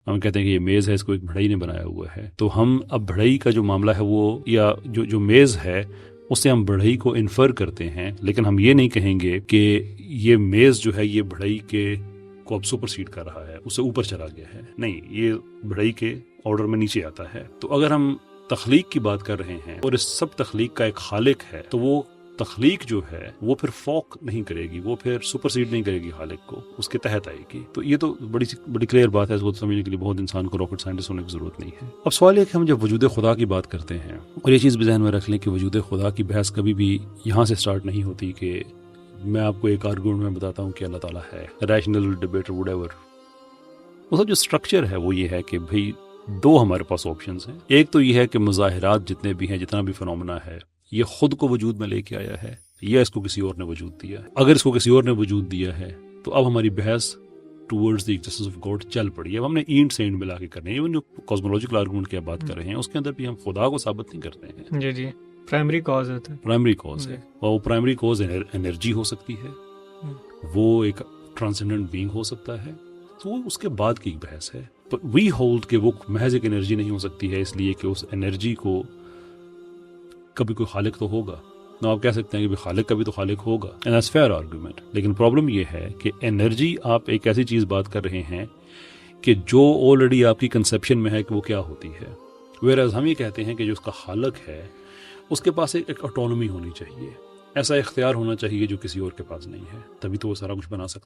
ہم کہتے ہیں کہ یہ میز ہے، اس کو ایک بڑھئی نے بنایا ہوا ہے، تو ہم اب بڑھئی کا جو معاملہ ہے وہ، یا جو میز ہے اس سے ہم بڑھئی کو انفر کرتے ہیں، لیکن ہم یہ نہیں کہیں گے کہ یہ میز جو ہے یہ بڑھئی کے کو اب سپر سیڈ کر رہا ہے، اس سے اوپر چلا گیا ہے، نہیں، یہ بڑھئی کے آرڈر میں نیچے آتا ہے۔ تو اگر ہم تخلیق کی بات کر رہے ہیں اور اس سب تخلیق کا ایک خالق ہے، تو وہ تخلیق جو ہے وہ پھر فوق نہیں کرے گی، وہ پھر سپر سیڈ نہیں کرے گی خالق کو، اس کے تحت آئے گی۔ تو یہ تو بڑی کلیئر بات ہے، اس کو سمجھنے کے لیے بہت انسان کو راکٹ سائنٹسٹ ہونے کی ضرورت نہیں ہے۔ اب سوال یہ کہ ہم جب وجود خدا کی بات کرتے ہیں، اور یہ چیز بھی ذہن میں رکھ لیں کہ وجود خدا کی بحث کبھی بھی یہاں سے سٹارٹ نہیں ہوتی کہ میں آپ کو ایک آرگومنٹ میں بتاتا ہوں کہ اللہ تعالیٰ ہے، ریشنل ڈبیٹ وڈ ایور۔ اس کا جو اسٹرکچر ہے وہ یہ ہے کہ بھئی دو ہمارے پاس آپشنز ہیں، ایک تو یہ ہے کہ مظاہرات جتنے بھی ہیں، جتنا بھی فنومنا ہے، یہ خود کو وجود میں لے کے آیا ہے یا اس کو کسی اور نے وجود دیا ہے۔ اگر اس کو کسی اور نے وجود دیا ہے تو اب ہماری بحث towards the existence of God چل پڑی ہے۔ اب ہم نے اینڈ سے اینڈ ملا کے کرنے ہیں، ایون جو کاسمولوجیکل آرگومنٹ کی آپ بات کر رہے ہیں اس کے اندر بھی ہم خدا کو ثابت نہیں کرتے ہیں۔ جی جی، پرائمری کاز ہوتا ہے، پرائمری کاز ہے، اور وہ پرائمری کاز انرجی ہو سکتی ہے، وہ ایک ٹرانسینڈنٹ بینگ ہو سکتا ہے، تو وہ اس کے بعد کی ایک بحث ہے۔ وی ہولڈ کہ وہ محض ایک انرجی نہیں ہو سکتی ہے، اس لیے کہ اس انرجی کو کبھی کوئی خالق تو ہوگا نہ، آپ کہہ سکتے ہیں کہ خالق کا بھی تو خالق ہوگا، اینڈ دیٹس فیئر آرگومنٹ۔ لیکن پرابلم یہ ہے کہ انرجی، آپ ایک ایسی چیز بات کر رہے ہیں کہ جو آلریڈی آپ کی کنسیپشن میں ہے کہ وہ کیا ہوتی ہے، ویئرز ہم یہ کہتے ہیں کہ جو اس کا خالق ہے اس کے پاس ایک آٹونومی ہونی چاہیے، ایسا اختیار ہونا چاہیے جو کسی اور کے پاس نہیں ہے، تبھی تو وہ سارا کچھ بنا سکتا ہے۔